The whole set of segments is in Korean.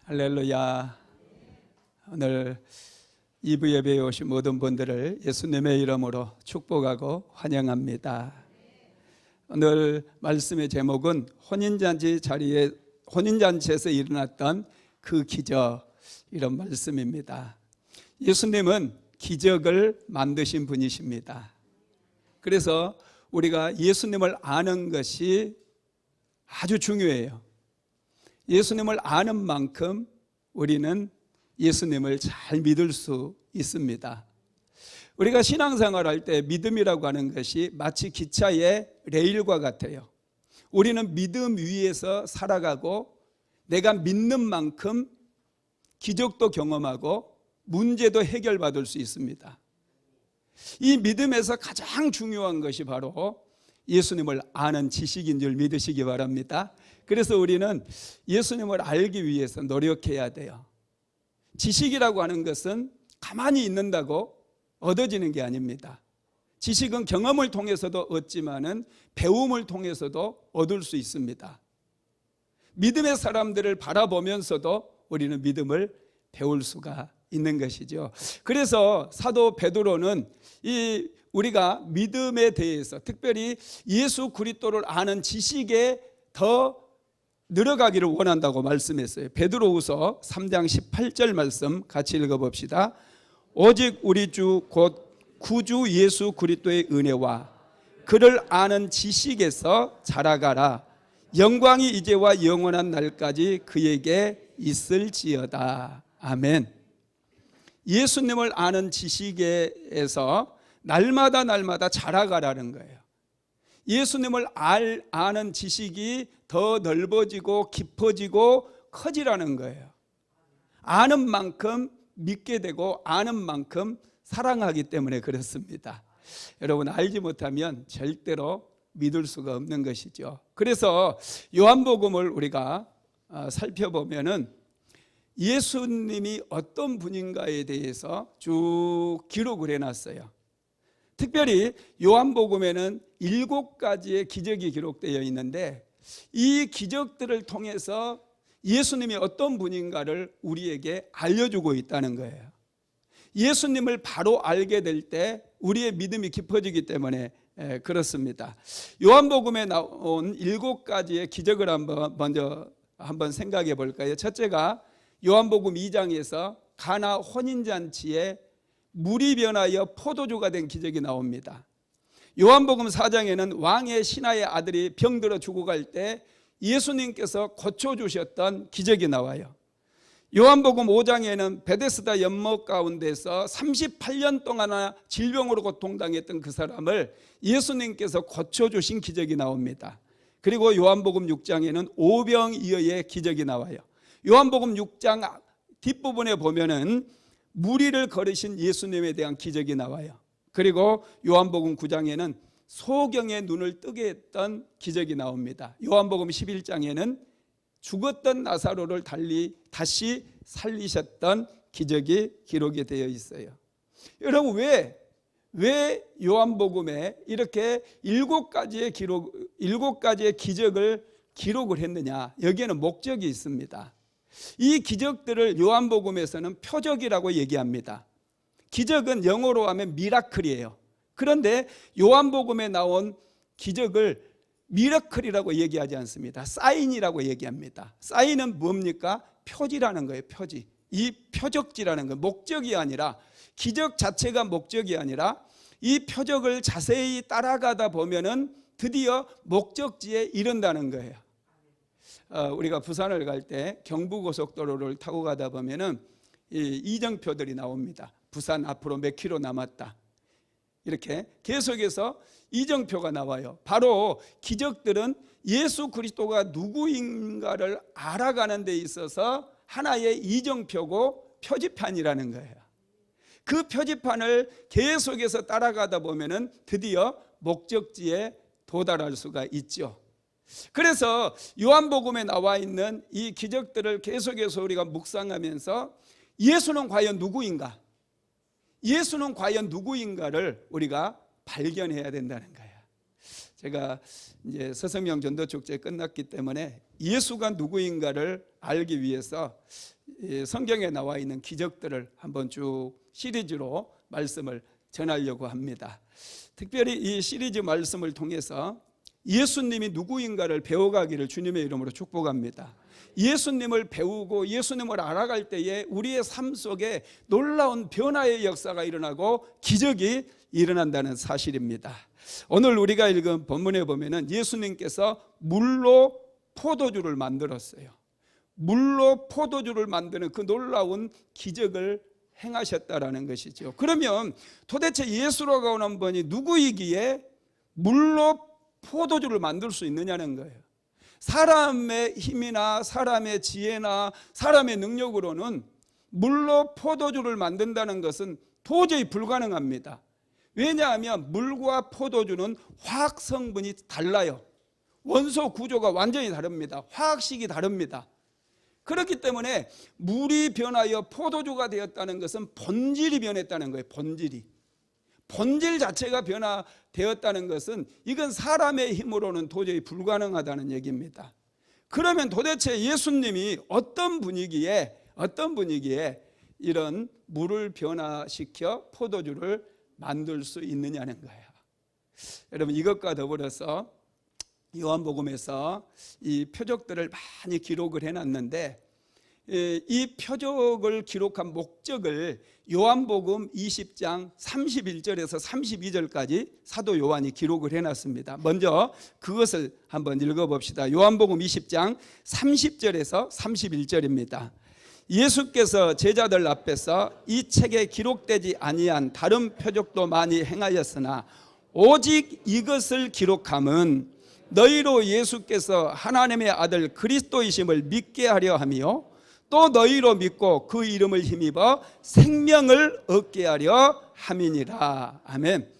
할렐루야. 오늘 2부 예배에 오신 모든 분들을 예수님의 이름으로 축복하고 환영합니다. 오늘 말씀의 제목은 혼인잔치에서 일어났던 그 기적, 이런 말씀입니다. 예수님은 기적을 만드신 분이십니다. 그래서 우리가 예수님을 아는 것이 아주 중요해요. 예수님을 아는 만큼 우리는 예수님을 잘 믿을 수 있습니다. 우리가 신앙생활 할 때 믿음이라고 하는 것이 마치 기차의 레일과 같아요. 우리는 믿음 위에서 살아가고 내가 믿는 만큼 기적도 경험하고 문제도 해결받을 수 있습니다. 이 믿음에서 가장 중요한 것이 바로 예수님을 아는 지식인 줄 믿으시기 바랍니다. 그래서 우리는 예수님을 알기 위해서 노력해야 돼요. 지식이라고 하는 것은 가만히 있는다고 얻어지는 게 아닙니다. 지식은 경험을 통해서도 얻지만은 배움을 통해서도 얻을 수 있습니다. 믿음의 사람들을 바라보면서도 우리는 믿음을 배울 수가 있는 것이죠. 그래서 사도 베드로는 우리가 믿음에 대해서 특별히 예수 그리스도를 아는 지식에 더 늘어가기를 원한다고 말씀했어요. 베드로후서 3장 18절 말씀 같이 읽어봅시다. 오직 우리 주 곧 구주 예수 그리스도의 은혜와 그를 아는 지식에서 자라가라. 영광이 이제와 영원한 날까지 그에게 있을지어다. 아멘. 예수님을 아는 지식에서 날마다 자라가라는 거예요. 예수님을 아는 지식이 더 넓어지고 깊어지고 커지라는 거예요. 아는 만큼 믿게 되고 아는 만큼 사랑하기 때문에 그렇습니다. 여러분, 알지 못하면 절대로 믿을 수가 없는 것이죠. 그래서 요한복음을 우리가 살펴보면은 예수님이 어떤 분인가에 대해서 쭉 기록을 해놨어요. 특별히 요한복음에는 7가지의 기적이 기록되어 있는데 이 기적들을 통해서 예수님이 어떤 분인가를 우리에게 알려주고 있다는 거예요. 예수님을 바로 알게 될 때 우리의 믿음이 깊어지기 때문에 그렇습니다. 요한복음에 나온 7가지의 기적을 먼저 한번 생각해 볼까요? 첫째가 요한복음 2장에서 가나 혼인잔치에 물이 변하여 포도주가 된 기적이 나옵니다. 요한복음 4장에는 왕의 신하의 아들이 병들어 죽어갈 때 예수님께서 고쳐주셨던 기적이 나와요. 요한복음 5장에는 베데스다 연못 가운데서 38년 동안 질병으로 고통당했던 그 사람을 예수님께서 고쳐주신 기적이 나옵니다. 그리고 요한복음 6장에는 오병이어의 기적이 나와요. 요한복음 6장 뒷부분에 보면은 무리를 걸으신 예수님에 대한 기적이 나와요. 그리고 요한복음 9장에는 소경의 눈을 뜨게 했던 기적이 나옵니다. 요한복음 11장에는 죽었던 나사로를 다시 살리셨던 기적이 기록이 되어 있어요. 여러분, 왜 요한복음에 이렇게 7가지의 기적을 기록을 했느냐? 여기에는 목적이 있습니다. 이 기적들을 요한복음에서는 표적이라고 얘기합니다. 기적은 영어로 하면 미라클이에요. 그런데 요한복음에 나온 기적을 미라클이라고 얘기하지 않습니다. 사인이라고 얘기합니다. 사인은 뭡니까? 표지라는 거예요. 표지. 이 표적지라는 거, 목적이 아니라, 기적 자체가 목적이 아니라 이 표적을 자세히 따라가다 보면은 드디어 목적지에 이른다는 거예요. 우리가 부산을 갈 때 경부고속도로를 타고 가다 보면은 이정표들이 나옵니다. 부산 앞으로 몇 킬로 남았다. 이렇게 계속해서 이정표가 나와요. 바로 기적들은 예수 그리스도가 누구인가를 알아가는 데 있어서 하나의 이정표고 표지판이라는 거예요. 그 표지판을 계속해서 따라가다 보면은 드디어 목적지에 도달할 수가 있죠. 그래서 요한복음에 나와 있는 이 기적들을 계속해서 우리가 묵상하면서 예수는 과연 누구인가? 예수는 과연 누구인가를 우리가 발견해야 된다는 거예요. 제가 이제 서성명 전도 축제 끝났기 때문에 예수가 누구인가를 알기 위해서 성경에 나와 있는 기적들을 한번 쭉 시리즈로 말씀을 전하려고 합니다. 특별히 이 시리즈 말씀을 통해서 예수님이 누구인가를 배워가기를 주님의 이름으로 축복합니다. 예수님을 배우고 예수님을 알아갈 때에 우리의 삶 속에 놀라운 변화의 역사가 일어나고 기적이 일어난다는 사실입니다. 오늘 우리가 읽은 본문에 보면은 예수님께서 물로 포도주를 만들었어요. 물로 포도주를 만드는 그 놀라운 기적을 행하셨다라는 것이죠. 그러면 도대체 예수라고 하는 분이 누구이기에 물로 포도주를 만들 수 있느냐는 거예요. 사람의 힘이나 사람의 지혜나 사람의 능력으로는 물로 포도주를 만든다는 것은 도저히 불가능합니다. 왜냐하면 물과 포도주는 화학 성분이 달라요. 원소 구조가 완전히 다릅니다. 화학식이 다릅니다. 그렇기 때문에 물이 변하여 포도주가 되었다는 것은 본질이 변했다는 거예요. 본질 자체가 변화되었다는 것은 이건 사람의 힘으로는 도저히 불가능하다는 얘기입니다. 그러면 도대체 예수님이 어떤 분위기에 이런 물을 변화시켜 포도주를 만들 수 있느냐는 거예요. 여러분, 이것과 더불어서 요한복음에서 이 표적들을 많이 기록을 해놨는데 이 표적을 기록한 목적을 요한복음 20장 31절에서 32절까지 사도 요한이 기록을 해놨습니다. 먼저 그것을 한번 읽어봅시다. 요한복음 20장 30절에서 31절입니다. 예수께서 제자들 앞에서 이 책에 기록되지 아니한 다른 표적도 많이 행하였으나 오직 이것을 기록함은 너희로 예수께서 하나님의 아들 그리스도이심을 믿게 하려 하며 또 너희로 믿고 그 이름을 힘입어 생명을 얻게 하려 함이니라. 아멘.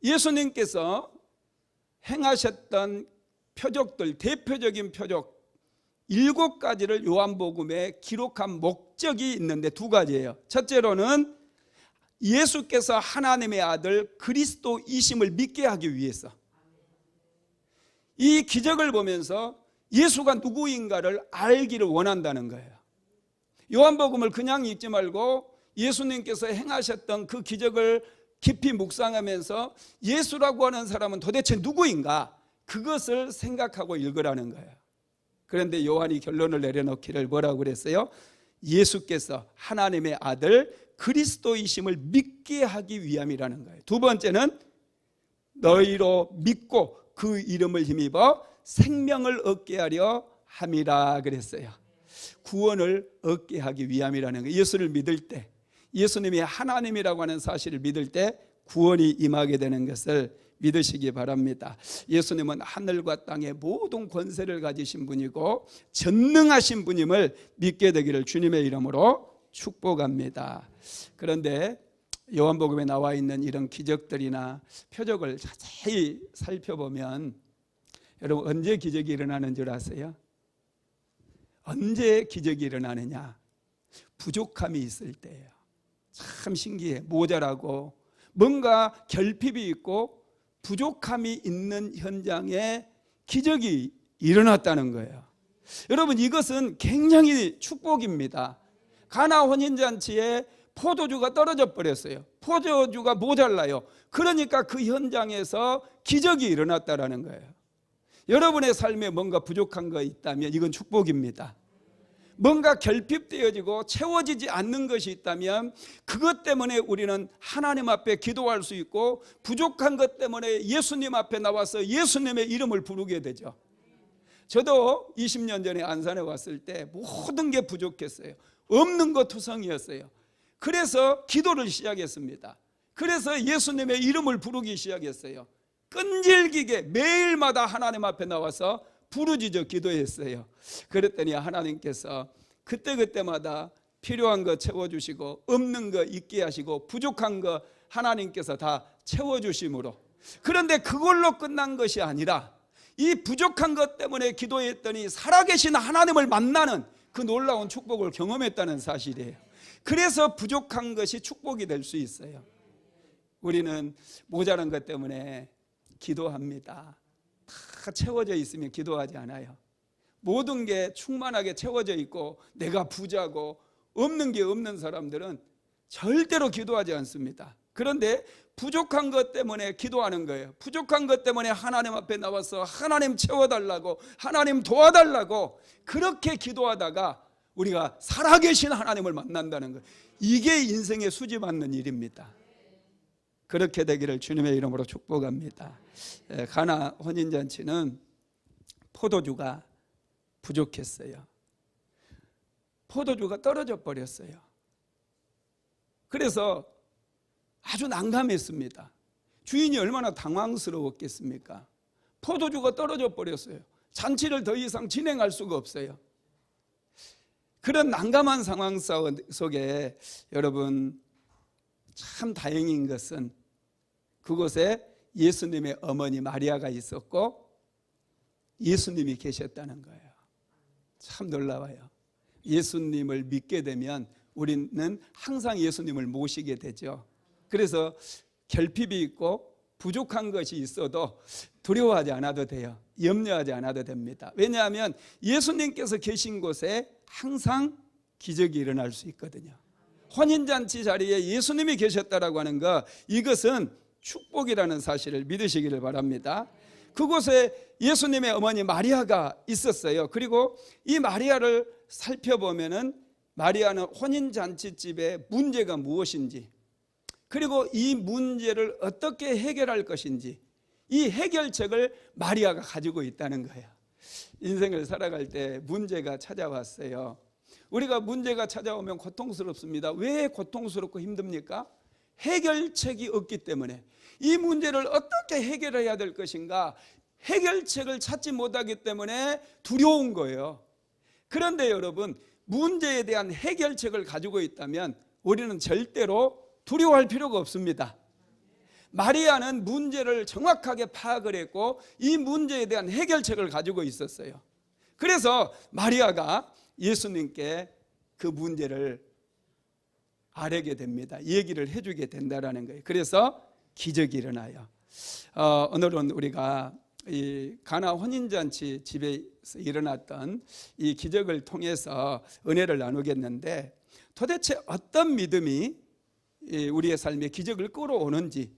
예수님께서 행하셨던 표적들, 대표적인 표적 7가지를 요한복음에 기록한 목적이 있는데 2가지예요. 첫째로는 예수께서 하나님의 아들 그리스도이심을 믿게 하기 위해서, 이 기적을 보면서 예수가 누구인가를 알기를 원한다는 거예요. 요한복음을 그냥 읽지 말고 예수님께서 행하셨던 그 기적을 깊이 묵상하면서 예수라고 하는 사람은 도대체 누구인가, 그것을 생각하고 읽으라는 거예요. 그런데 요한이 결론을 내려놓기를 뭐라고 그랬어요? 예수께서 하나님의 아들 그리스도이심을 믿게 하기 위함이라는 거예요. 2번째는 너희로 믿고 그 이름을 힘입어 생명을 얻게 하려 함이라 그랬어요. 구원을 얻게 하기 위함이라는 거예요. 예수를 믿을 때, 예수님이 하나님이라고 하는 사실을 믿을 때 구원이 임하게 되는 것을 믿으시기 바랍니다. 예수님은 하늘과 땅의 모든 권세를 가지신 분이고 전능하신 분임을 믿게 되기를 주님의 이름으로 축복합니다. 그런데 요한복음에 나와 있는 이런 기적들이나 표적을 자세히 살펴보면 여러분, 언제 기적이 일어나는 줄 아세요? 언제 기적이 일어나느냐? 부족함이 있을 때예요. 참 신기해. 모자라고 뭔가 결핍이 있고 부족함이 있는 현장에 기적이 일어났다는 거예요. 여러분, 이것은 굉장히 축복입니다. 가나 혼인잔치에 포도주가 떨어져 버렸어요. 포도주가 모자라요. 그러니까 그 현장에서 기적이 일어났다는 거예요. 여러분의 삶에 뭔가 부족한 거 있다면 이건 축복입니다. 뭔가 결핍되어지고 채워지지 않는 것이 있다면 그것 때문에 우리는 하나님 앞에 기도할 수 있고 부족한 것 때문에 예수님 앞에 나와서 예수님의 이름을 부르게 되죠. 저도 20년 전에 안산에 왔을 때 모든 게 부족했어요. 없는 거 투성이었어요. 그래서 기도를 시작했습니다. 그래서 예수님의 이름을 부르기 시작했어요. 끈질기게 매일마다 하나님 앞에 나와서 부르짖어 기도했어요. 그랬더니 하나님께서 그때그때마다 필요한 거 채워주시고 없는 거 있게 하시고 부족한 거 하나님께서 다 채워주심으로, 그런데 그걸로 끝난 것이 아니라 이 부족한 것 때문에 기도했더니 살아계신 하나님을 만나는 그 놀라운 축복을 경험했다는 사실이에요. 그래서 부족한 것이 축복이 될 수 있어요. 우리는 모자란 것 때문에 기도합니다. 다 채워져 있으면 기도하지 않아요. 모든 게 충만하게 채워져 있고 내가 부자고 없는 게 없는 사람들은 절대로 기도하지 않습니다. 그런데 부족한 것 때문에 기도하는 거예요. 부족한 것 때문에 하나님 앞에 나와서 하나님 채워달라고, 하나님 도와달라고 그렇게 기도하다가 우리가 살아계신 하나님을 만난다는 거예요. 이게 인생의 수지받는 일입니다. 그렇게 되기를 주님의 이름으로 축복합니다. 가나 혼인잔치는 포도주가 부족했어요. 포도주가 떨어져 버렸어요. 그래서 아주 난감했습니다. 주인이 얼마나 당황스러웠겠습니까? 포도주가 떨어져 버렸어요. 잔치를 더 이상 진행할 수가 없어요. 그런 난감한 상황 속에 여러분 참 다행인 것은 그곳에 예수님의 어머니 마리아가 있었고 예수님이 계셨다는 거예요. 참 놀라워요. 예수님을 믿게 되면 우리는 항상 예수님을 모시게 되죠. 그래서 결핍이 있고 부족한 것이 있어도 두려워하지 않아도 돼요. 염려하지 않아도 됩니다. 왜냐하면 예수님께서 계신 곳에 항상 기적이 일어날 수 있거든요. 혼인잔치 자리에 예수님이 계셨다라고 하는 것, 이것은 축복이라는 사실을 믿으시기를 바랍니다. 그곳에 예수님의 어머니 마리아가 있었어요. 그리고 이 마리아를 살펴보면은 마리아는 혼인잔치집의 문제가 무엇인지, 그리고 이 문제를 어떻게 해결할 것인지, 이 해결책을 마리아가 가지고 있다는 거예요. 인생을 살아갈 때 문제가 찾아왔어요. 우리가 문제가 찾아오면 고통스럽습니다. 왜 고통스럽고 힘듭니까? 해결책이 없기 때문에. 이 문제를 어떻게 해결해야 될 것인가, 해결책을 찾지 못하기 때문에 두려운 거예요. 그런데 여러분, 문제에 대한 해결책을 가지고 있다면 우리는 절대로 두려워할 필요가 없습니다. 마리아는 문제를 정확하게 파악을 했고 이 문제에 대한 해결책을 가지고 있었어요. 그래서 마리아가 예수님께 그 문제를 아뢰게 됩니다. 얘기를 해주게 된다는 거예요. 그래서 기적이 일어나요. 오늘은 우리가 이 가나 혼인잔치 집에서 일어났던 이 기적을 통해서 은혜를 나누겠는데, 도대체 어떤 믿음이 우리의 삶에 기적을 끌어오는지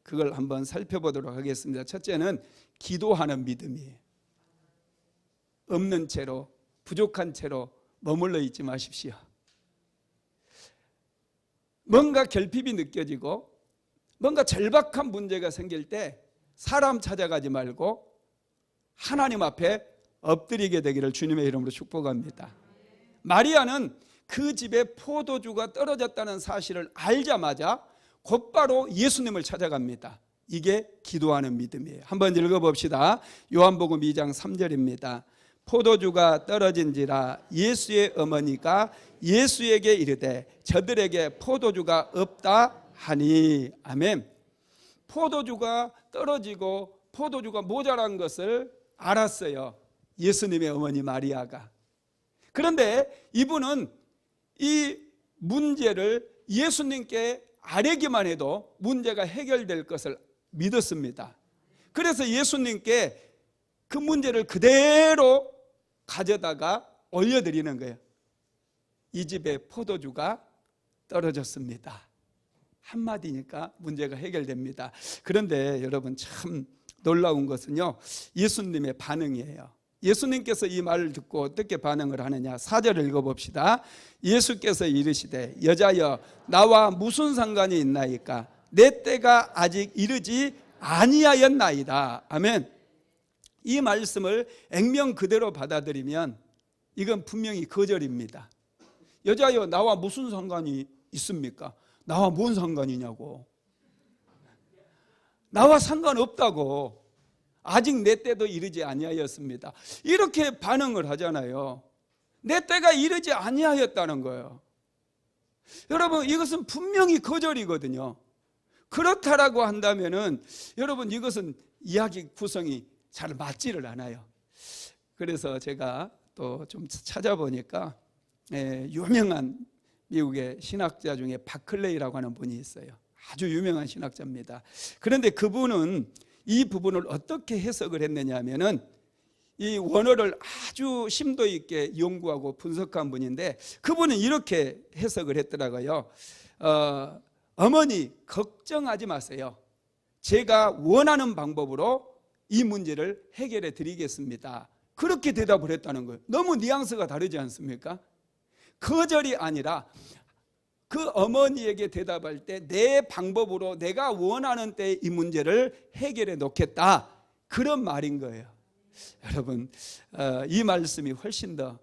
그걸 한번 살펴보도록 하겠습니다. 첫째는 기도하는 믿음이에요. 없는 채로, 부족한 채로 머물러 있지 마십시오. 뭔가 결핍이 느껴지고 뭔가 절박한 문제가 생길 때 사람 찾아가지 말고 하나님 앞에 엎드리게 되기를 주님의 이름으로 축복합니다. 마리아는 그 집에 포도주가 떨어졌다는 사실을 알자마자 곧바로 예수님을 찾아갑니다. 이게 기도하는 믿음이에요. 한번 읽어봅시다. 요한복음 2장 3절입니다. 포도주가 떨어진지라 예수의 어머니가 예수에게 이르되 저들에게 포도주가 없다 하니. 아멘. 포도주가 떨어지고 포도주가 모자란 것을 알았어요, 예수님의 어머니 마리아가. 그런데 이분은 이 문제를 예수님께 아뢰기만 해도 문제가 해결될 것을 믿었습니다. 그래서 예수님께 그 문제를 그대로 가져다가 올려드리는 거예요. 이 집에 포도주가 떨어졌습니다. 한마디니까 문제가 해결됩니다. 그런데 여러분 참 놀라운 것은요, 예수님의 반응이에요. 예수님께서 이 말을 듣고 어떻게 반응을 하느냐. 4절을 읽어봅시다. 예수께서 이르시되 여자여 나와 무슨 상관이 있나이까 내 때가 아직 이르지 아니하였나이다. 아멘. 이 말씀을 액면 그대로 받아들이면 이건 분명히 거절입니다. 여자여 나와 무슨 상관이 있습니까? 나와 뭔 상관이냐고. 나와 상관없다고. 아직 내 때도 이르지 아니하였습니다. 이렇게 반응을 하잖아요. 내 때가 이르지 아니하였다는 거예요. 여러분 이것은 분명히 거절이거든요. 그렇다라고 한다면은 여러분 이것은 이야기 구성이 잘 맞지를 않아요. 그래서 제가 또 좀 찾아보니까 유명한 미국의 신학자 중에 바클레이라고 하는 분이 있어요. 아주 유명한 신학자입니다. 그런데 그분은 이 부분을 어떻게 해석을 했느냐 하면은 이 원어를 아주 심도 있게 연구하고 분석한 분인데 그분은 이렇게 해석을 했더라고요. 어머니 걱정하지 마세요. 제가 원하는 방법으로 이 문제를 해결해 드리겠습니다. 그렇게 대답을 했다는 거예요. 너무 뉘앙스가 다르지 않습니까? 거절이 아니라 그 어머니에게 대답할 때 내 방법으로 내가 원하는 때 이 문제를 해결해 놓겠다, 그런 말인 거예요. 여러분, 이 말씀이 훨씬 더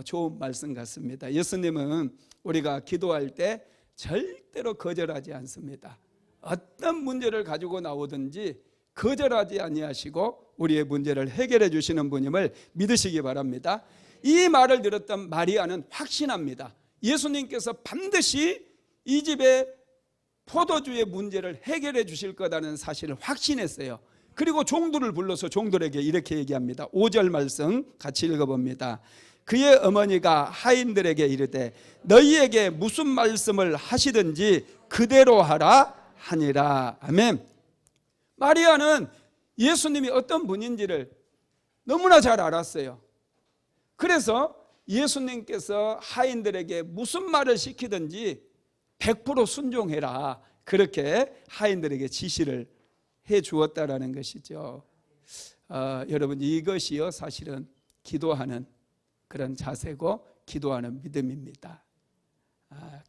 좋은 말씀 같습니다. 예수님은 우리가 기도할 때 절대로 거절하지 않습니다. 어떤 문제를 가지고 나오든지 거절하지 아니하시고 우리의 문제를 해결해 주시는 분임을 믿으시기 바랍니다. 이 말을 들었던 마리아는 확신합니다. 예수님께서 반드시 이 집의 포도주의 문제를 해결해 주실 거라는 사실을 확신했어요. 그리고 종들을 불러서 종들에게 이렇게 얘기합니다. 5절 말씀 같이 읽어봅니다. 그의 어머니가 하인들에게 이르되 너희에게 무슨 말씀을 하시든지 그대로 하라 하니라. 아멘. 마리아는 예수님이 어떤 분인지를 너무나 잘 알았어요. 그래서 예수님께서 하인들에게 무슨 말을 시키든지 100% 순종해라, 그렇게 하인들에게 지시를 해 주었다라는 것이죠. 여러분, 이것이요 사실은 기도하는 그런 자세고 기도하는 믿음입니다.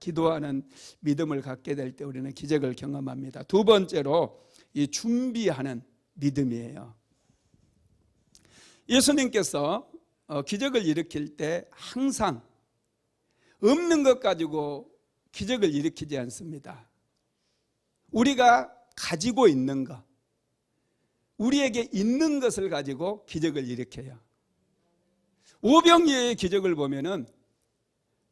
기도하는 믿음을 갖게 될 때 우리는 기적을 경험합니다. 두 번째로 이 준비하는 믿음이에요. 예수님께서 기적을 일으킬 때 항상 없는 것 가지고 기적을 일으키지 않습니다. 우리가 가지고 있는 것, 우리에게 있는 것을 가지고 기적을 일으켜요. 오병이어의 기적을 보면은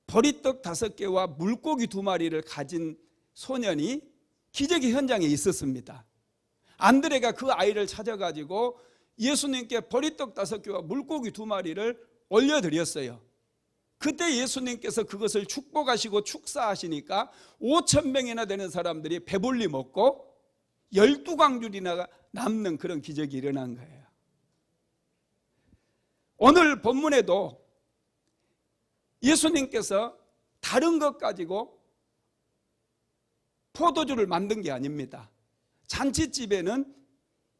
보리떡 5개와 물고기 2마리를 가진 소년이 기적의 현장에 있었습니다. 안드레가 그 아이를 찾아가지고 예수님께 보리떡 5개와 물고기 2마리를 올려드렸어요. 그때 예수님께서 그것을 축복하시고 축사하시니까 5,000명이나 되는 사람들이 배불리 먹고 12광줄이나 남는 그런 기적이 일어난 거예요. 오늘 본문에도 예수님께서 다른 것 가지고 포도주를 만든 게 아닙니다. 잔치집에는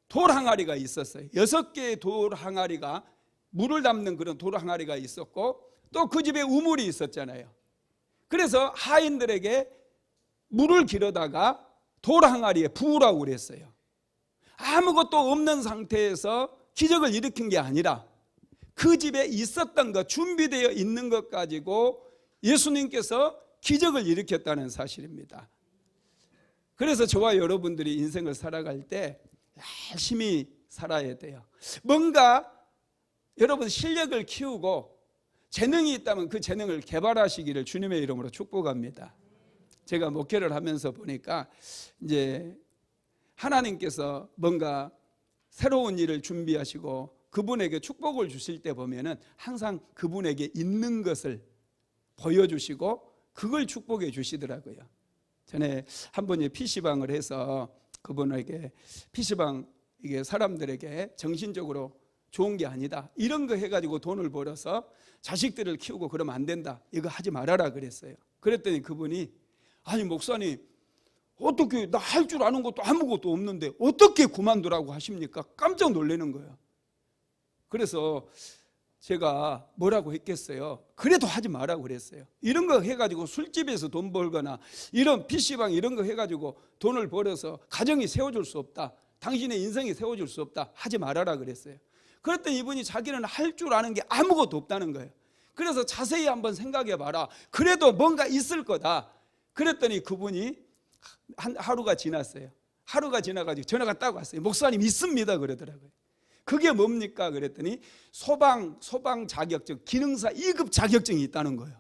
돌 항아리가 있었어요. 6개의 돌 항아리가, 물을 담는 그런 돌 항아리가 있었고 또 그 집에 우물이 있었잖아요. 그래서 하인들에게 물을 길어다가 돌 항아리에 부으라고 그랬어요. 아무것도 없는 상태에서 기적을 일으킨 게 아니라 그 집에 있었던 것, 준비되어 있는 것 가지고 예수님께서 기적을 일으켰다는 사실입니다. 그래서 저와 여러분들이 인생을 살아갈 때 열심히 살아야 돼요. 뭔가 여러분 실력을 키우고 재능이 있다면 그 재능을 개발하시기를 주님의 이름으로 축복합니다. 제가 목회를 하면서 보니까 이제 하나님께서 뭔가 새로운 일을 준비하시고 그분에게 축복을 주실 때 보면은 항상 그분에게 있는 것을 보여주시고 그걸 축복해 주시더라고요. 전에 한 번이 PC방을 해서 그분에게 PC방 이게 사람들에게 정신적으로 좋은 게 아니다, 이런 거 해가지고 돈을 벌어서 자식들을 키우고 그러면 안 된다, 이거 하지 말아라 그랬어요. 그랬더니 그분이 아니 목사님 어떻게 나 할 줄 아는 것도 아무것도 없는데 어떻게 그만두라고 하십니까? 깜짝 놀라는 거예요. 그래서 제가 뭐라고 했겠어요? 그래도 하지 말라고 그랬어요. 이런 거 해가지고 술집에서 돈 벌거나 이런 PC방 이런 거 해가지고 돈을 벌어서 가정이 세워줄 수 없다, 당신의 인생이 세워줄 수 없다, 하지 말아라 그랬어요. 그랬더니 이분이 자기는 할 줄 아는 게 아무것도 없다는 거예요. 그래서 자세히 한번 생각해 봐라, 그래도 뭔가 있을 거다. 그랬더니 그분이 하루가 지났어요. 하루가 지나가지고 전화가 딱 왔어요. 목사님 있습니다 그러더라고요. 그게 뭡니까 그랬더니 소방 자격증, 기능사 2급 자격증이 있다는 거예요.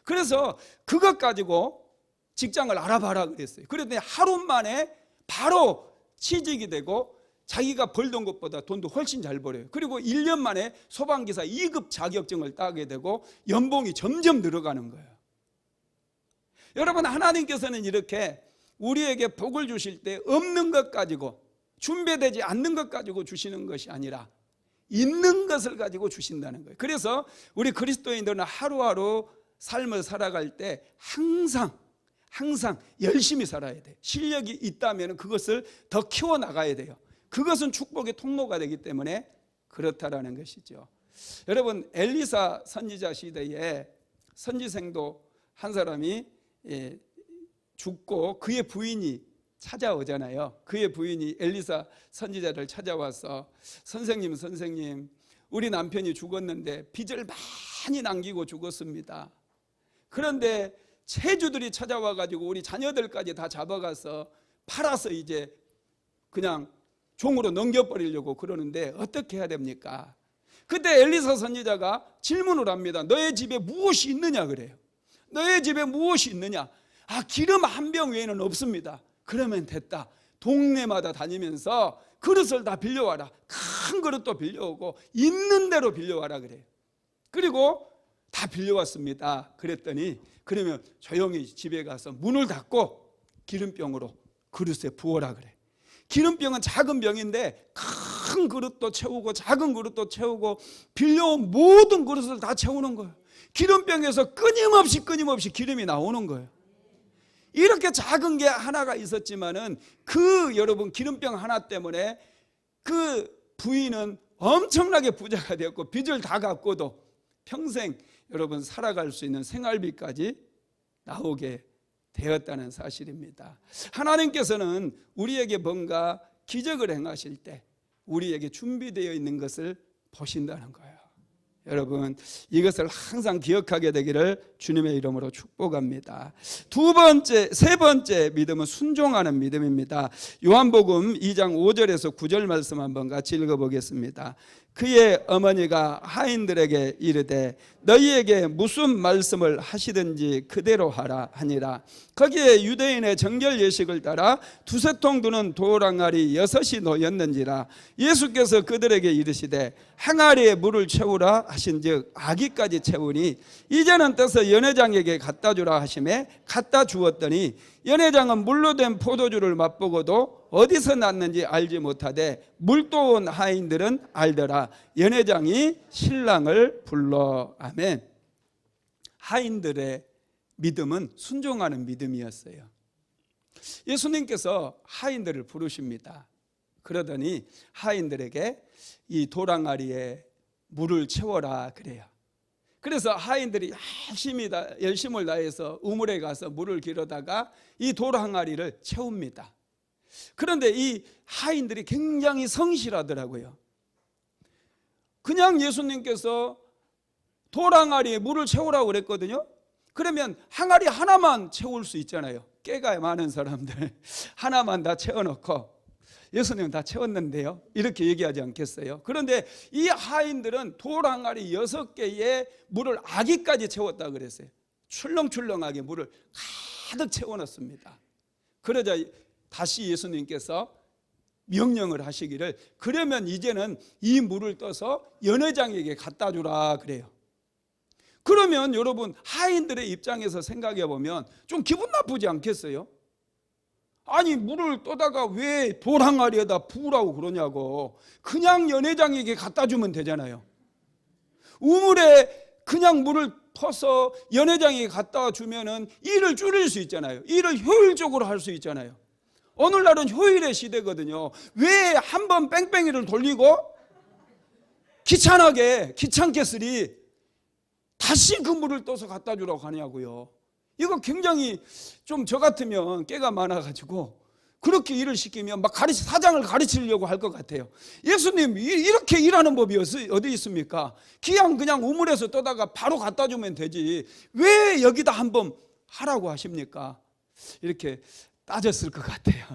그래서 그것 가지고 직장을 알아봐라 그랬어요. 그랬더니 하루 만에 바로 취직이 되고 자기가 벌던 것보다 돈도 훨씬 잘 벌어요. 그리고 1년 만에 소방기사 2급 자격증을 따게 되고 연봉이 점점 늘어가는 거예요. 여러분, 하나님께서는 이렇게 우리에게 복을 주실 때 없는 것 가지고, 준비되지 않는 것 가지고 주시는 것이 아니라 있는 것을 가지고 주신다는 거예요. 그래서 우리 그리스도인들은 하루하루 삶을 살아갈 때 항상 열심히 살아야 돼요. 실력이 있다면 그것을 더 키워나가야 돼요. 그것은 축복의 통로가 되기 때문에 그렇다라는 것이죠. 여러분, 엘리사 선지자 시대에 선지생도 한 사람이 죽고 그의 부인이 찾아오잖아요. 그의 부인이 엘리사 선지자를 찾아와서 선생님, 우리 남편이 죽었는데 빚을 많이 남기고 죽었습니다. 그런데 채주들이 찾아와가지고 우리 자녀들까지 다 잡아가서 팔아서 이제 그냥 종으로 넘겨버리려고 그러는데 어떻게 해야 됩니까? 그때 엘리사 선지자가 질문을 합니다. 너의 집에 무엇이 있느냐 그래요. 너의 집에 무엇이 있느냐? 기름 한 병 외에는 없습니다. 그러면 됐다. 동네마다 다니면서 그릇을 다 빌려와라. 큰 그릇도 빌려오고 있는 대로 빌려와라 그래요. 그리고 다 빌려왔습니다. 그랬더니 그러면 조용히 집에 가서 문을 닫고 기름병으로 그릇에 부어라 그래. 기름병은 작은 병인데 큰 그릇도 채우고 작은 그릇도 채우고 빌려온 모든 그릇을 다 채우는 거예요. 기름병에서 끊임없이 기름이 나오는 거예요. 이렇게 작은 게 하나가 있었지만은 여러분 기름병 하나 때문에 그 부인은 엄청나게 부자가 되었고 빚을 다 갚고도 평생 여러분 살아갈 수 있는 생활비까지 나오게 되었다는 사실입니다. 하나님께서는 우리에게 뭔가 기적을 행하실 때 우리에게 준비되어 있는 것을 보신다는 거예요. 여러분, 이것을 항상 기억하게 되기를 주님의 이름으로 축복합니다. 세 번째 믿음은 순종하는 믿음입니다. 요한복음 2장 5절에서 9절 말씀 한번 같이 읽어보겠습니다. 그의 어머니가 하인들에게 이르되 너희에게 무슨 말씀을 하시든지 그대로 하라 하니라. 거기에 유대인의 정결 예식을 따라 두세 통 드는 돌항아리 6이 놓였는지라. 예수께서 그들에게 이르시되 항아리에 물을 채우라 하신즉 아기까지 채우니 이제는 떠서 연회장에게 갖다 주라 하시매 갖다 주었더니 연회장은 물로 된 포도주를 맛보고도 어디서 났는지 알지 못하되 물도 온 하인들은 알더라. 연회장이 신랑을 불러. 아멘. 하인들의 믿음은 순종하는 믿음이었어요. 예수님께서 하인들을 부르십니다. 그러더니 하인들에게 이 돌항아리에 물을 채워라 그래요. 그래서 하인들이 열심을 다해서 우물에 가서 물을 길어다가 이 돌항아리를 채웁니다. 그런데 이 하인들이 굉장히 성실하더라고요. 그냥 예수님께서 돌항아리에 물을 채우라고 그랬거든요. 그러면 항아리 하나만 채울 수 있잖아요. 깨가 많은 사람들 하나만 다 채워놓고 예수님은 다 채웠는데요 이렇게 얘기하지 않겠어요? 그런데 이 하인들은 돌항아리 6개의 물을 아기까지 채웠다 그랬어요. 출렁출렁하게 물을 가득 채워놨습니다. 그러자 다시 예수님께서 명령을 하시기를 그러면 이제는 이 물을 떠서 연회장에게 갖다 주라 그래요. 그러면 여러분 하인들의 입장에서 생각해 보면 좀 기분 나쁘지 않겠어요? 아니 물을 떠다가 왜 돌항아리에다 부으라고 그러냐고. 그냥 연회장에게 갖다 주면 되잖아요. 우물에 그냥 물을 퍼서 연회장에게 갖다 주면은 일을 줄일 수 있잖아요. 일을 효율적으로 할 수 있잖아요. 오늘날은 효율의 시대거든요. 왜 한 번 뺑뺑이를 돌리고 귀찮게 쓰리 다시 그 물을 떠서 갖다 주라고 하냐고요. 이거 굉장히 좀 저 같으면 깨가 많아가지고 그렇게 일을 시키면 막 사장을 가르치려고 할 것 같아요. 예수님 이렇게 일하는 법이 어디 있습니까? 그냥 우물에서 떠다가 바로 갖다 주면 되지 왜 여기다 한번 하라고 하십니까? 이렇게 따졌을 것 같아요.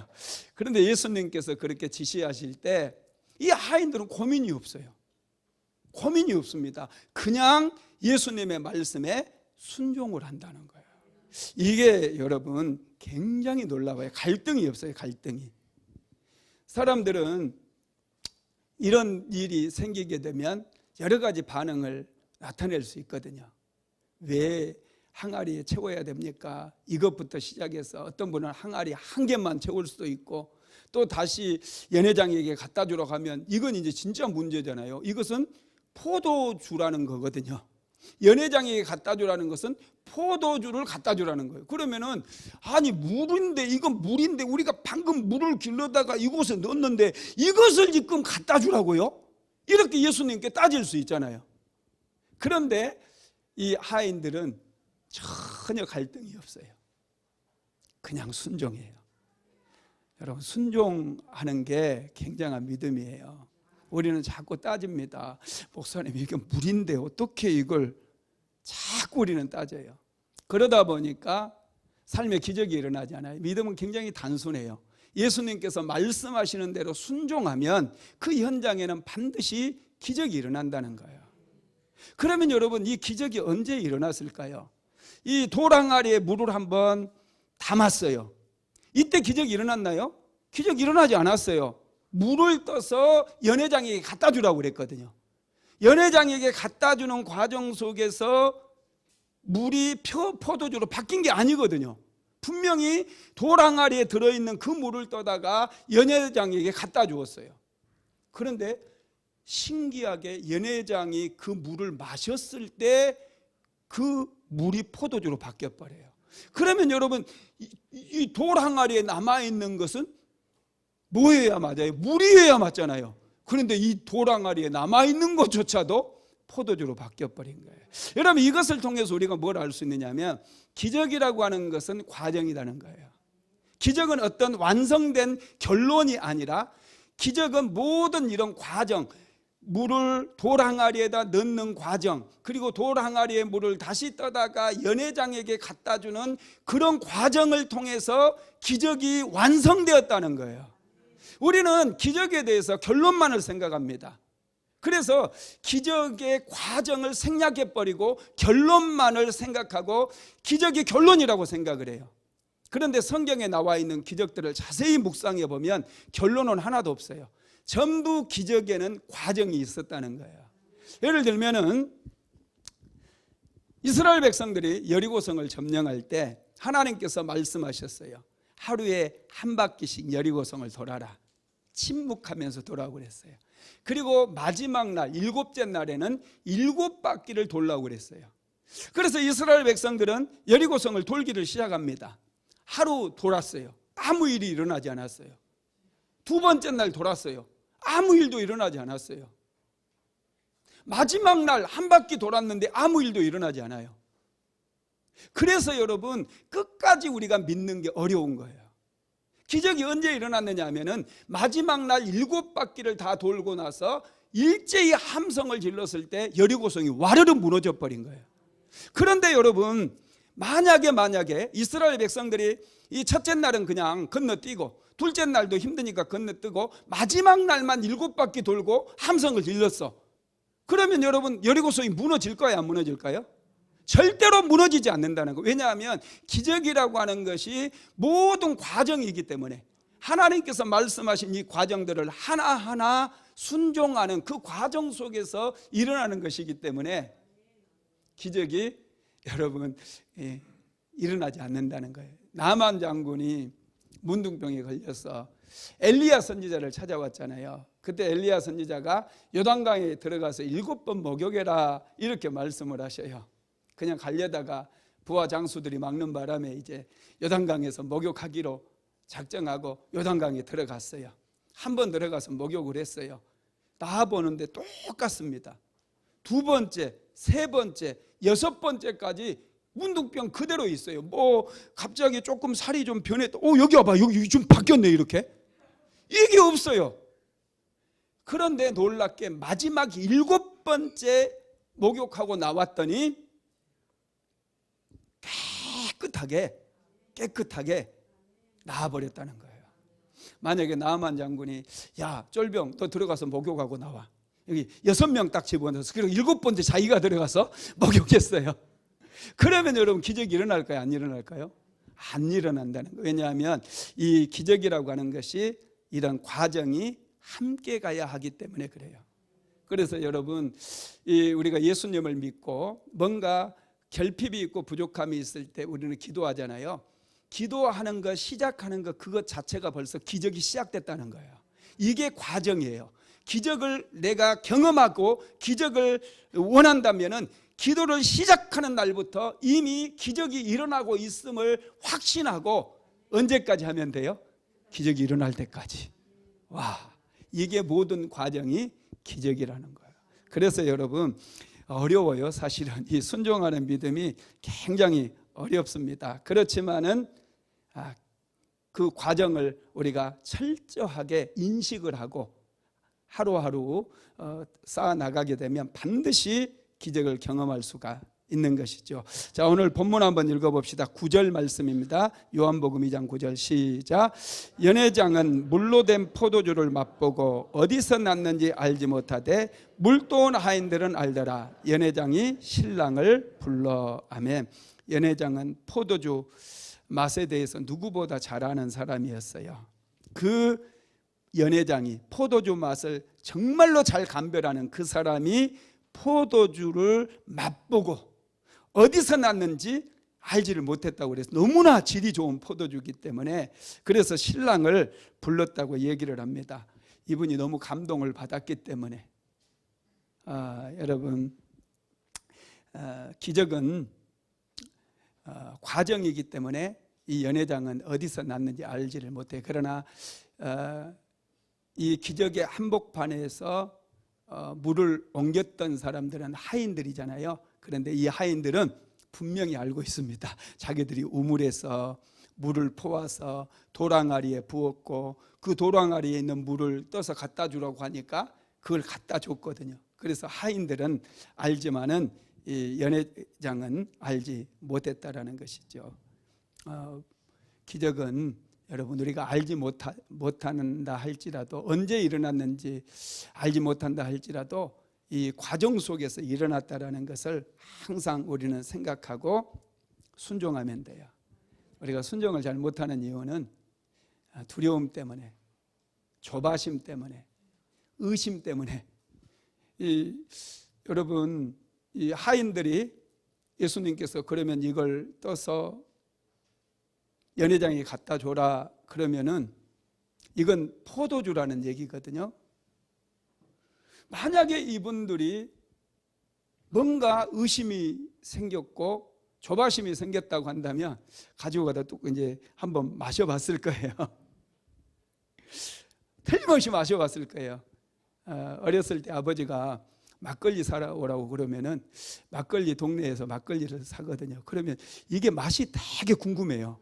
그런데 예수님께서 그렇게 지시하실 때 이 하인들은 고민이 없어요. 고민이 없습니다. 그냥 예수님의 말씀에 순종을 한다는 거예요. 이게 여러분 굉장히 놀라워요. 갈등이 없어요. 갈등이. 사람들은 이런 일이 생기게 되면 여러 가지 반응을 나타낼 수 있거든요. 왜 항아리에 채워야 됩니까? 이것부터 시작해서 어떤 분은 항아리 한 개만 채울 수도 있고 또 다시 연회장에게 갖다 주러 가면 이건 이제 진짜 문제잖아요. 이것은 포도주라는 거거든요. 연회장에게 갖다 주라는 것은 포도주를 갖다 주라는 거예요. 그러면은 아니 물인데, 이건 물인데 우리가 방금 물을 길러다가 이곳에 넣었는데 이것을 지금 갖다 주라고요? 이렇게 예수님께 따질 수 있잖아요. 그런데 이 하인들은 전혀 갈등이 없어요. 그냥 순종해요. 여러분, 순종하는 게 굉장한 믿음이에요. 우리는 자꾸 따집니다. 목사님, 이게 물인데 어떻게 이걸, 자꾸 우리는 따져요. 그러다 보니까 삶의 기적이 일어나지 않아요. 믿음은 굉장히 단순해요. 예수님께서 말씀하시는 대로 순종하면 그 현장에는 반드시 기적이 일어난다는 거예요. 그러면 여러분, 이 기적이 언제 일어났을까요? 이 돌항아리에 물을 한번 담았어요. 이때 기적이 일어났나요? 기적이 일어나지 않았어요. 물을 떠서 연회장에게 갖다 주라고 그랬거든요. 연회장에게 갖다 주는 과정 속에서 물이 포도주로 바뀐 게 아니거든요. 분명히 돌항아리에 들어있는 그 물을 떠다가 연회장에게 갖다 주었어요. 그런데 신기하게 연회장이 그 물을 마셨을 때 그 물이 포도주로 바뀌어버려요. 그러면 여러분, 이 돌항아리에 남아있는 것은 뭐여야 맞아요? 물이어야 맞잖아요. 그런데 이 돌항아리에 남아있는 것조차도 포도주로 바뀌어버린 거예요. 여러분, 이것을 통해서 우리가 뭘 알 수 있느냐면 기적이라고 하는 것은 과정이라는 거예요. 기적은 어떤 완성된 결론이 아니라 기적은 모든 이런 과정, 물을 돌항아리에다 넣는 과정, 그리고 돌항아리의 물을 다시 떠다가 연회장에게 갖다 주는 그런 과정을 통해서 기적이 완성되었다는 거예요. 우리는 기적에 대해서 결론만을 생각합니다. 그래서 기적의 과정을 생략해버리고 결론만을 생각하고 기적이 결론이라고 생각을 해요. 그런데 성경에 나와 있는 기적들을 자세히 묵상해 보면 결론은 하나도 없어요. 전부 기적에는 과정이 있었다는 거예요. 예를 들면은 이스라엘 백성들이 여리고성을 점령할 때 하나님께서 말씀하셨어요. 하루에 한 바퀴씩 여리고성을 돌아라. 침묵하면서 돌아오고 그랬어요. 그리고 마지막 날, 7째 날에는 7바퀴를 돌라고 그랬어요. 그래서 이스라엘 백성들은 여리고성을 돌기를 시작합니다. 하루 돌았어요. 아무 일이 일어나지 않았어요. 두 번째 날 돌았어요. 아무 일도 일어나지 않았어요. 마지막 날 한 바퀴 돌았는데 아무 일도 일어나지 않아요. 그래서 여러분, 끝까지 우리가 믿는 게 어려운 거예요. 기적이 언제 일어났느냐 하면은 마지막 날 7바퀴를 다 돌고 나서 일제히 함성을 질렀을 때 여리고성이 와르르 무너져 버린 거예요. 그런데 여러분, 만약에 이스라엘 백성들이 이 첫째 날은 그냥 건너뛰고 둘째 날도 힘드니까 건너뛰고 마지막 날만 7바퀴 돌고 함성을 질렀어. 그러면 여러분, 여리고성이 무너질까요, 안 무너질까요? 절대로 무너지지 않는다는 거예요. 왜냐하면 기적이라고 하는 것이 모든 과정이기 때문에 하나님께서 말씀하신 이 과정들을 하나하나 순종하는 그 과정 속에서 일어나는 것이기 때문에 기적이 여러분 일어나지 않는다는 거예요. 나만 장군이 문둥병에 걸려서 엘리야 선지자를 찾아왔잖아요. 그때 엘리야 선지자가 요단강에 들어가서 7번 목욕해라 이렇게 말씀을 하셔요. 그냥 가려다가 부하 장수들이 막는 바람에 이제 요단강에서 목욕하기로 작정하고 요단강에 들어갔어요. 한 번 들어가서 목욕을 했어요. 다 보는데 똑같습니다. 두 번째, 세 번째, 6번째까지 문둥병 그대로 있어요. 뭐 갑자기 조금 살이 좀 변했다. 여기 와봐, 여기 좀 바뀌었네 이렇게. 이게 없어요. 그런데 놀랍게 마지막 7번째 목욕하고 나왔더니 깨끗하게 나아버렸다는 거예요. 만약에 나아만 장군이 야 쫄병 너 들어가서 목욕하고 나와. 여기 6명 딱 집어넣어서 그리고 7번째 자기가 들어가서 목욕했어요. 그러면 여러분 기적이 일어날까요, 안 일어날까요? 안 일어난다는 거예요. 왜냐하면 이 기적이라고 하는 것이 이런 과정이 함께 가야 하기 때문에 그래요. 그래서 여러분, 우리가 예수님을 믿고 뭔가 결핍이 있고 부족함이 있을 때 우리는 기도하잖아요. 기도하는 거 시작하는 거 그것 자체가 벌써 기적이 시작됐다는 거예요. 이게 과정이에요. 기적을 내가 경험하고 기적을 원한다면은 기도를 시작하는 날부터 이미 기적이 일어나고 있음을 확신하고 언제까지 하면 돼요? 기적이 일어날 때까지. 와, 이게 모든 과정이 기적이라는 거예요. 그래서 여러분 어려워요. 사실은 이 순종하는 믿음이 굉장히 어렵습니다. 그렇지만은 그 과정을 우리가 철저하게 인식을 하고 하루하루 쌓아 나가게 되면 반드시 기적을 경험할 수가 있는 것이죠. 자, 오늘 본문 한번 읽어봅시다. 9절 말씀입니다. 요한복음 2장 9절 시작. 연회장은 물로 된 포도주를 맛보고 어디서 났는지 알지 못하되 물도온 하인들은 알더라. 연회장이 신랑을 불러. 아멘. 연회장은 포도주 맛에 대해서 누구보다 잘 아는 사람이었어요. 그 연회장이 포도주 맛을 정말로 잘 감별하는 그 사람이 포도주를 맛보고 어디서 났는지 알지를 못했다고 그래서 너무나 질이 좋은 포도주이기 때문에 그래서 신랑을 불렀다고 얘기를 합니다. 이분이 너무 감동을 받았기 때문에. 여러분, 기적은 과정이기 때문에 이 연회장은 어디서 났는지 알지를 못해요. 그러나 이 기적의 한복판에서 물을 옮겼던 사람들은 하인들이잖아요. 그런데 이 하인들은 분명히 알고 있습니다. 자기들이 우물에서 물을 포와서 도랑아리에 부었고 그 도랑아리에 있는 물을 떠서 갖다 주라고 하니까 그걸 갖다 줬거든요. 그래서 하인들은 알지만은 이 연회장은 알지 못했다라는 것이죠. 기적은 여러분 우리가 알지 못한다 할지라도 언제 일어났는지 알지 못한다 할지라도 이 과정 속에서 일어났다라는 것을 항상 우리는 생각하고 순종하면 돼요. 우리가 순종을 잘 못하는 이유는 두려움 때문에, 조바심 때문에, 의심 때문에. 여러분 이 하인들이 예수님께서 그러면 이걸 떠서 연회장에 갖다 줘라 그러면은 이건 포도주라는 얘기거든요. 만약에 이분들이 뭔가 의심이 생겼고 조바심이 생겼다고 한다면 가지고 가다 또 이제 한번 마셔봤을 거예요. 틀림없이 마셔봤을 거예요. 어렸을 때 아버지가 막걸리 사러 오라고 그러면은 막걸리 동네에서 막걸리를 사거든요. 그러면 이게 맛이 되게 궁금해요.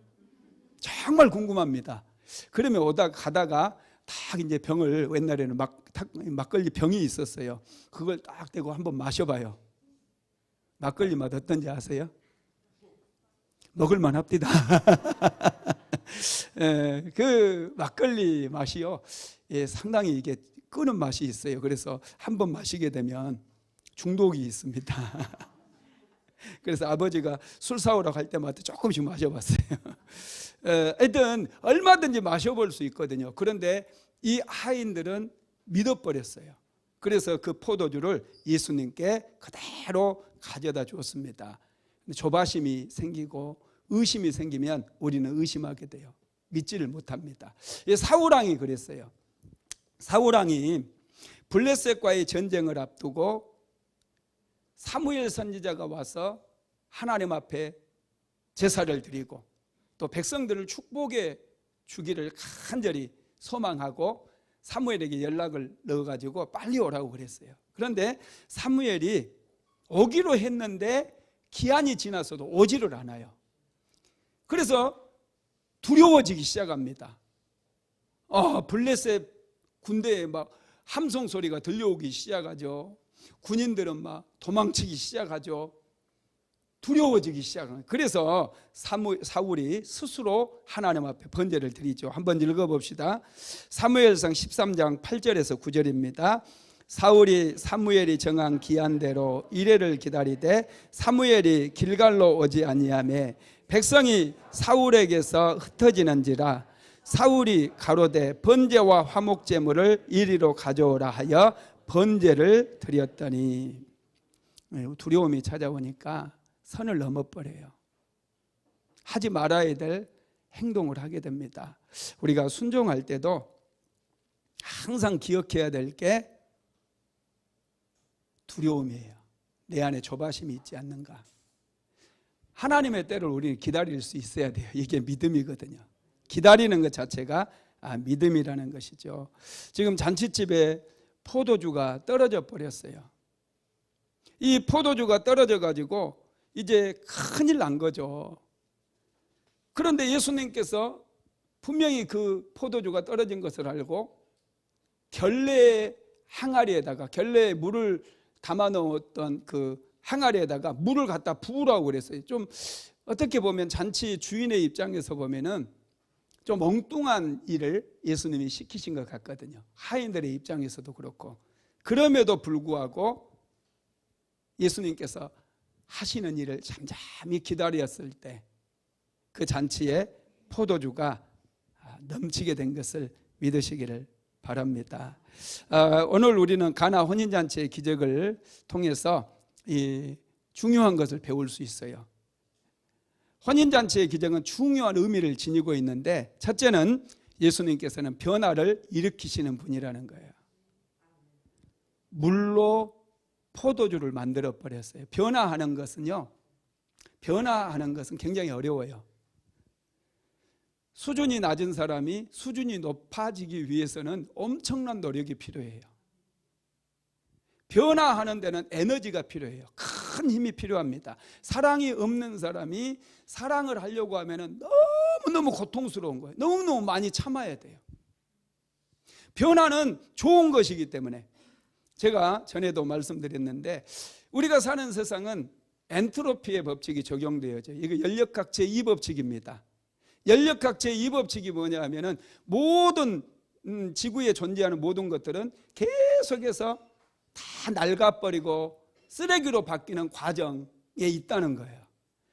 정말 궁금합니다. 그러면 가다가 딱 이제 병을 옛날에는 막걸리 병이 있었어요. 그걸 딱 대고 한번 마셔봐요. 막걸리 맛 어떤지 아세요? 먹을만 합니다. 그 막걸리 맛이요, 상당히 이게 끄는 맛이 있어요. 그래서 한번 마시게 되면 중독이 있습니다. 그래서 아버지가 술 사오라고 할 때마다 조금씩 마셔봤어요. 하여튼 얼마든지 마셔볼 수 있거든요. 그런데 이 하인들은 믿어버렸어요. 그래서 그 포도주를 예수님께 그대로 가져다 줬습니다. 조바심이 생기고 의심이 생기면 우리는 의심하게 돼요. 믿지를 못합니다. 사울왕이 그랬어요. 사울왕이 블레셋과의 전쟁을 앞두고 사무엘 선지자가 와서 하나님 앞에 제사를 드리고 또 백성들을 축복해 주기를 간절히 소망하고 사무엘에게 연락을 넣어가지고 빨리 오라고 그랬어요. 그런데 사무엘이 오기로 했는데 기한이 지나서도 오지를 않아요. 그래서 두려워지기 시작합니다. 블레셋 군대에 막 함성 소리가 들려오기 시작하죠. 군인들은 막 도망치기 시작하죠. 두려워지기 시작합니다. 그래서 사울이 스스로 하나님 앞에 번제를 드리죠. 한번 읽어봅시다. 사무엘상 13장 8절에서 9절입니다. 사울이 사무엘이 정한 기한대로 이레를 기다리되 사무엘이 길갈로 오지 아니하매 백성이 사울에게서 흩어지는지라 사울이 가로되 번제와 화목제물을 이리로 가져오라 하여 번제를 드렸더니 두려움이 찾아오니까 선을 넘어버려요. 하지 말아야 될 행동을 하게 됩니다. 우리가 순종할 때도 항상 기억해야 될 게 두려움이에요. 내 안에 조바심이 있지 않는가. 하나님의 때를 우리는 기다릴 수 있어야 돼요. 이게 믿음이거든요. 기다리는 것 자체가 믿음이라는 것이죠. 지금 잔치집에 포도주가 떨어져 버렸어요. 이 포도주가 떨어져 가지고 이제 큰일 난 거죠. 그런데 예수님께서 분명히 그 포도주가 떨어진 것을 알고 결례 항아리에다가, 결례에 물을 담아 넣었던 그 항아리에다가 물을 갖다 부으라고 그랬어요. 좀 어떻게 보면 잔치 주인의 입장에서 보면은 좀 엉뚱한 일을 예수님이 시키신 것 같거든요. 하인들의 입장에서도 그렇고. 그럼에도 불구하고 예수님께서 하시는 일을 잠잠히 기다렸을 때 그 잔치에 포도주가 넘치게 된 것을 믿으시기를 바랍니다. 오늘 우리는 가나 혼인잔치의 기적을 통해서 이 중요한 것을 배울 수 있어요. 혼인잔치의 기적은 중요한 의미를 지니고 있는데, 첫째는 예수님께서는 변화를 일으키시는 분이라는 거예요. 물로 포도주를 만들어 버렸어요. 변화하는 것은 굉장히 어려워요. 수준이 낮은 사람이 수준이 높아지기 위해서는 엄청난 노력이 필요해요. 변화하는 데는 에너지가 필요해요. 큰 힘이 필요합니다. 사랑이 없는 사람이 사랑을 하려고 하면 너무너무 고통스러운 거예요. 너무너무 많이 참아야 돼요. 변화는 좋은 것이기 때문에, 제가 전에도 말씀드렸는데, 우리가 사는 세상은 엔트로피의 법칙이 적용되어져. 이거 연력학 제2법칙입니다. 연력학 제2법칙이 뭐냐 하면은 모든 지구에 존재하는 모든 것들은 계속해서 다 낡아버리고 쓰레기로 바뀌는 과정에 있다는 거예요.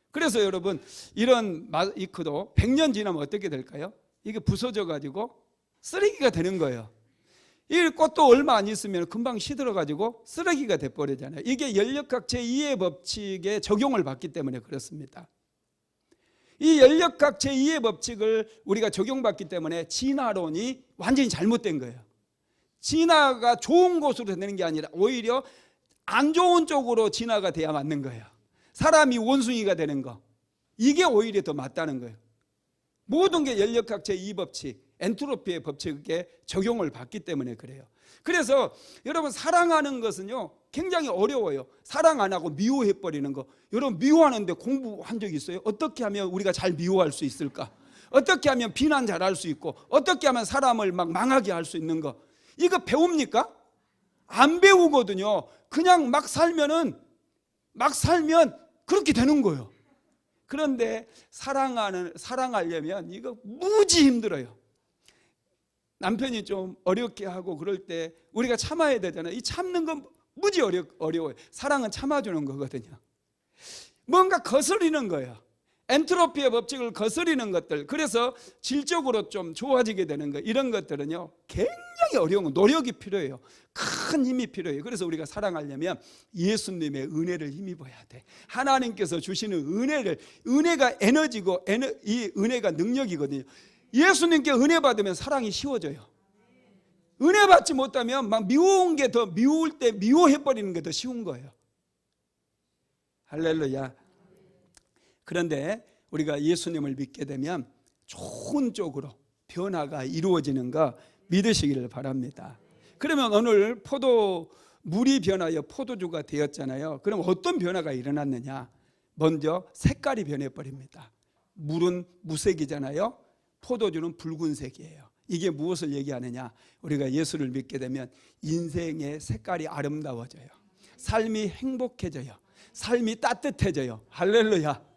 그래서 여러분, 이런 마이크도 100년 지나면 어떻게 될까요? 이게 부서져 가지고 쓰레기가 되는 거예요. 이 꽃도 얼마 안 있으면 금방 시들어 가지고 쓰레기가 돼버리잖아요. 이게 연력학 제2의 법칙에 적용을 받기 때문에 그렇습니다. 이 연력학 제2의 법칙을 우리가 적용받기 때문에 진화론이 완전히 잘못된 거예요. 진화가 좋은 곳으로 되는 게 아니라 오히려 안 좋은 쪽으로 진화가 돼야 맞는 거예요. 사람이 원숭이가 되는 거, 이게 오히려 더 맞다는 거예요. 모든 게 연력학 제2법칙, 엔트로피의 법칙에 적용을 받기 때문에 그래요. 그래서 여러분, 사랑하는 것은요 굉장히 어려워요. 사랑 안 하고 미워해버리는 거. 여러분, 미워하는데 공부한 적 있어요? 어떻게 하면 우리가 잘 미워할 수 있을까? 어떻게 하면 비난 잘할 수 있고, 어떻게 하면 사람을 막 망하게 할 수 있는 거, 이거 배웁니까? 안 배우거든요. 그냥 막 살면 그렇게 되는 거예요. 그런데 사랑하려면 이거 무지 힘들어요. 남편이 좀 어렵게 하고 그럴 때 우리가 참아야 되잖아요. 이 참는 건 무지 어려워요. 사랑은 참아주는 거거든요. 뭔가 거스리는 거예요. 엔트로피의 법칙을 거스리는 것들, 그래서 질적으로 좀 좋아지게 되는 거, 이런 것들은요 굉장히 어려운 거, 노력이 필요해요. 큰 힘이 필요해요. 그래서 우리가 사랑하려면 예수님의 은혜를 힘입어야 돼. 하나님께서 주시는 은혜가 에너지고, 이 은혜가 능력이거든요. 예수님께 은혜 받으면 사랑이 쉬워져요. 은혜 받지 못하면 막 미운 게 더 미울 때 미워해버리는 게 더 쉬운 거예요. 할렐루야. 그런데 우리가 예수님을 믿게 되면 좋은 쪽으로 변화가 이루어지는 거 믿으시기를 바랍니다. 그러면 오늘 물이 변하여 포도주가 되었잖아요. 그럼 어떤 변화가 일어났느냐? 먼저 색깔이 변해버립니다. 물은 무색이잖아요. 포도주는 붉은색이에요. 이게 무엇을 얘기하느냐? 우리가 예수를 믿게 되면 인생의 색깔이 아름다워져요. 삶이 행복해져요. 삶이 따뜻해져요. 할렐루야.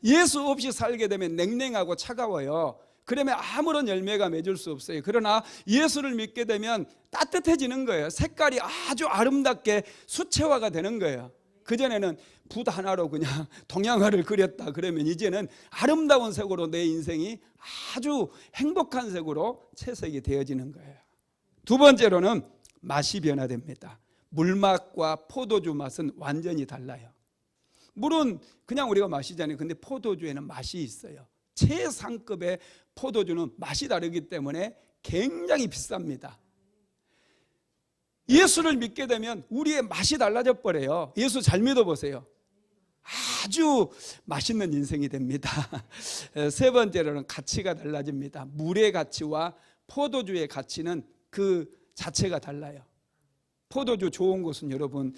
예수 없이 살게 되면 냉랭하고 차가워요. 그러면 아무런 열매가 맺을 수 없어요. 그러나 예수를 믿게 되면 따뜻해지는 거예요. 색깔이 아주 아름답게 수채화가 되는 거예요. 그전에는 붓 하나로 그냥 동양화를 그렸다 그러면 이제는 아름다운 색으로 내 인생이 아주 행복한 색으로 채색이 되어지는 거예요. 두 번째로는 맛이 변화됩니다. 물맛과 포도주 맛은 완전히 달라요. 물은 그냥 우리가 마시잖아요. 근데 포도주에는 맛이 있어요. 최상급의 포도주는 맛이 다르기 때문에 굉장히 비쌉니다. 예수를 믿게 되면 우리의 맛이 달라져 버려요. 예수 잘 믿어보세요. 아주 맛있는 인생이 됩니다. 세 번째로는 가치가 달라집니다. 물의 가치와 포도주의 가치는 그 자체가 달라요. 포도주 좋은 곳은 여러분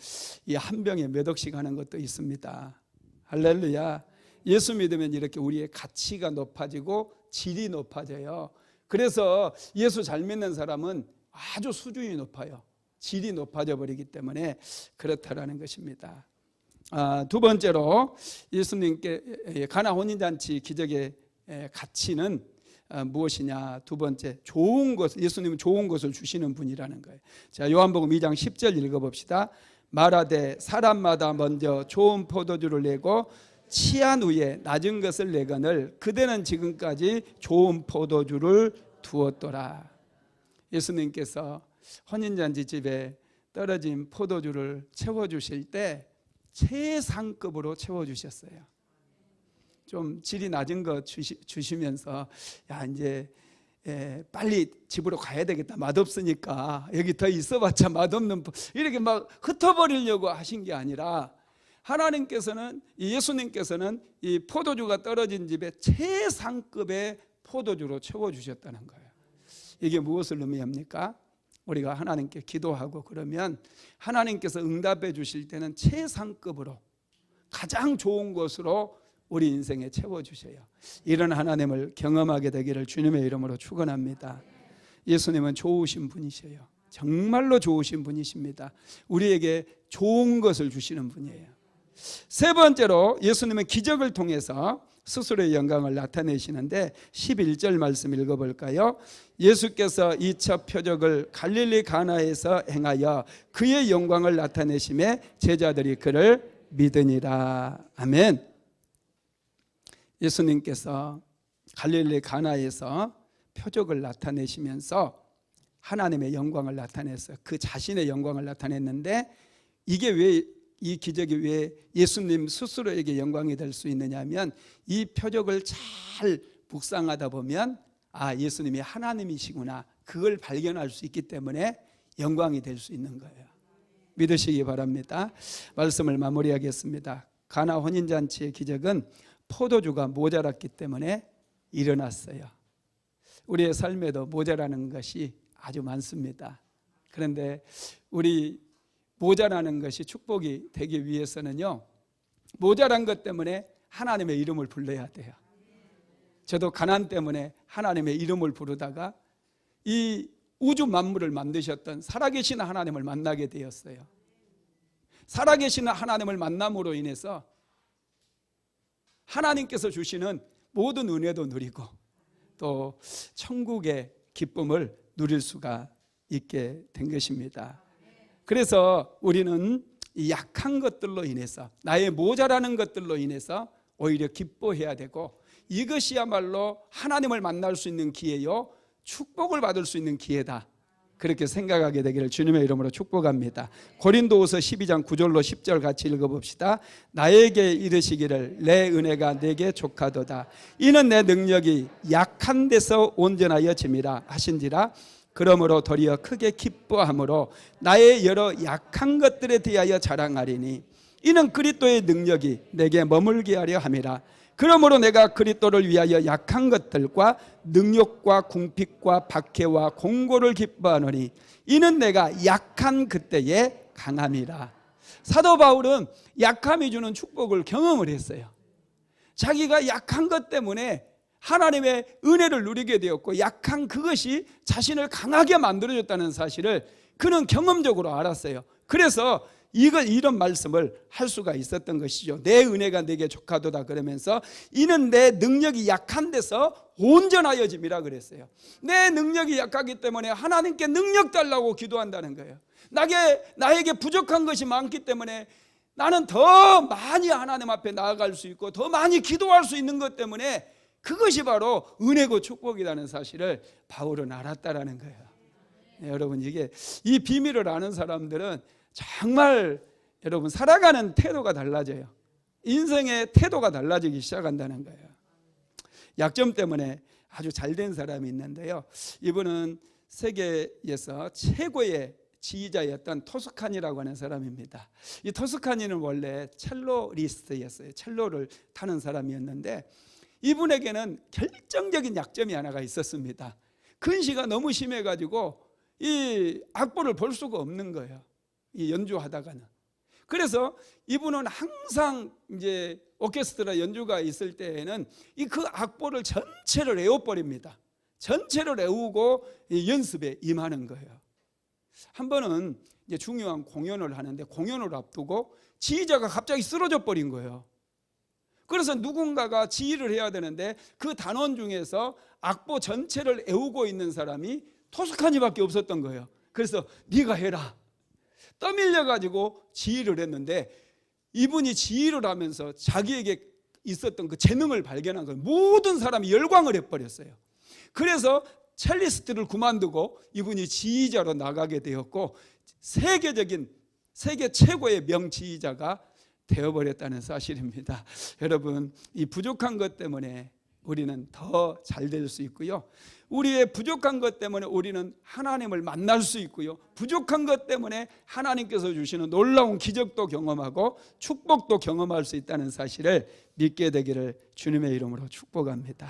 이 한 병에 몇 억씩 하는 것도 있습니다. 할렐루야. 예수 믿으면 이렇게 우리의 가치가 높아지고 질이 높아져요. 그래서 예수 잘 믿는 사람은 아주 수준이 높아요. 질이 높아져 버리기 때문에 그렇다라는 것입니다. 두 번째로 예수님께 가나 혼인잔치 기적의 가치는 무엇이냐? 두 번째, 좋은 것, 예수님은 좋은 것을 주시는 분이라는 거예요. 자, 요한복음 2장 10절 읽어봅시다. 말하되 사람마다 먼저 좋은 포도주를 내고 취한 후에 낮은 것을 내거늘 그대는 지금까지 좋은 포도주를 두었더라. 예수님께서 혼인잔치 집에 떨어진 포도주를 채워주실 때 최상급으로 채워주셨어요. 좀 질이 낮은 거 주시면서 야 이제 빨리 집으로 가야 되겠다, 맛없으니까 여기 더 있어봤자 맛없는 이렇게 막 흩어버리려고 하신 게 아니라 하나님께서는, 예수님께서는 이 포도주가 떨어진 집에 최상급의 포도주로 채워주셨다는 거예요. 이게 무엇을 의미합니까? 우리가 하나님께 기도하고 그러면 하나님께서 응답해 주실 때는 최상급으로 가장 좋은 것으로 우리 인생에 채워주셔요. 이런 하나님을 경험하게 되기를 주님의 이름으로 축원합니다. 예수님은 좋으신 분이셔요. 정말로 좋으신 분이십니다. 우리에게 좋은 것을 주시는 분이에요. 세 번째로 예수님은 기적을 통해서 스스로의 영광을 나타내시는데 11절 말씀 읽어볼까요? 예수께서 이 첫 표적을 갈릴리 가나에서 행하여 그의 영광을 나타내심에 제자들이 그를 믿으니라. 아멘. 예수님께서 갈릴리 가나에서 표적을 나타내시면서 하나님의 영광을 나타냈어요. 그 자신의 영광을 나타냈는데 이게 왜, 이 기적이 왜 예수님 스스로에게 영광이 될 수 있느냐면 이 표적을 잘 묵상하다 보면 아, 예수님이 하나님이시구나, 그걸 발견할 수 있기 때문에 영광이 될 수 있는 거예요. 믿으시기 바랍니다. 말씀을 마무리하겠습니다. 가나 혼인잔치의 기적은 포도주가 모자랐기 때문에 일어났어요. 우리의 삶에도 모자라는 것이 아주 많습니다. 그런데 우리 모자라는 것이 축복이 되기 위해서는요, 모자란 것 때문에 하나님의 이름을 불러야 돼요. 저도 가난 때문에 하나님의 이름을 부르다가 이 우주 만물을 만드셨던 살아계신 하나님을 만나게 되었어요. 살아계신 하나님을 만남으로 인해서 하나님께서 주시는 모든 은혜도 누리고 또 천국의 기쁨을 누릴 수가 있게 된 것입니다. 그래서 우리는 이 약한 것들로 인해서, 나의 모자라는 것들로 인해서 오히려 기뻐해야 되고, 이것이야말로 하나님을 만날 수 있는 기회요, 축복을 받을 수 있는 기회다, 그렇게 생각하게 되기를 주님의 이름으로 축복합니다. 고린도후서 12장 9절로 10절 같이 읽어봅시다. 나에게 이르시기를 내 은혜가 내게 족하도다. 이는 내 능력이 약한 데서 온전하여 짐이라 하신지라. 그러므로 도리어 크게 기뻐함으로 나의 여러 약한 것들에 대하여 자랑하리니 이는 그리스도의 능력이 내게 머물게 하려 함이라. 그러므로 내가 그리스도를 위하여 약한 것들과 능욕과 궁핍과 박해와 공고를 기뻐하노니 이는 내가 약한 그때에 강함이라. 사도 바울은 약함이 주는 축복을 경험을 했어요. 자기가 약한 것 때문에 하나님의 은혜를 누리게 되었고, 약한 그것이 자신을 강하게 만들어줬다는 사실을 그는 경험적으로 알았어요. 그래서 이런 말씀을 할 수가 있었던 것이죠. 내 은혜가 내게 족하도다 그러면서 이는 내 능력이 약한 데서 온전하여짐이라 그랬어요. 내 능력이 약하기 때문에 하나님께 능력 달라고 기도한다는 거예요. 나에게 부족한 것이 많기 때문에 나는 더 많이 하나님 앞에 나아갈 수 있고 더 많이 기도할 수 있는 것 때문에 그것이 바로 은혜고 축복이라는 사실을 바울은 알았다라는 거예요. 네, 여러분, 이 비밀을 아는 사람들은 정말 여러분 살아가는 태도가 달라져요. 인생의 태도가 달라지기 시작한다는 거예요. 약점 때문에 아주 잘된 사람이 있는데요. 이분은 세계에서 최고의 지휘자였던 토스카니라고 하는 사람입니다. 이 토스카니는 원래 첼로리스트였어요. 첼로를 타는 사람이었는데 이분에게는 결정적인 약점이 하나가 있었습니다. 근시가 너무 심해가지고 이 악보를 볼 수가 없는 거예요. 이 연주하다가는. 그래서 이분은 항상 이제 오케스트라 연주가 있을 때에는 이 그 악보를 전체를 외워버립니다. 전체를 외우고 연습에 임하는 거예요. 한 번은 이제 중요한 공연을 하는데 공연을 앞두고 지휘자가 갑자기 쓰러져 버린 거예요. 그래서 누군가가 지휘를 해야 되는데 그 단원 중에서 악보 전체를 외우고 있는 사람이 토스카니밖에 없었던 거예요. 그래서 네가 해라. 떠밀려 가지고 지휘를 했는데 이분이 지휘를 하면서 자기에게 있었던 그 재능을 발견한 거예요. 모든 사람이 열광을 해버렸어요. 그래서 첼리스트를 그만두고 이분이 지휘자로 나가게 되었고 세계 최고의 명지휘자가 되어버렸다는 사실입니다. 여러분, 이 부족한 것 때문에 우리는 더 잘 될 수 있고요. 우리의 부족한 것 때문에 우리는 하나님을 만날 수 있고요. 부족한 것 때문에 하나님께서 주시는 놀라운 기적도 경험하고 축복도 경험할 수 있다는 사실을 믿게 되기를 주님의 이름으로 축복합니다.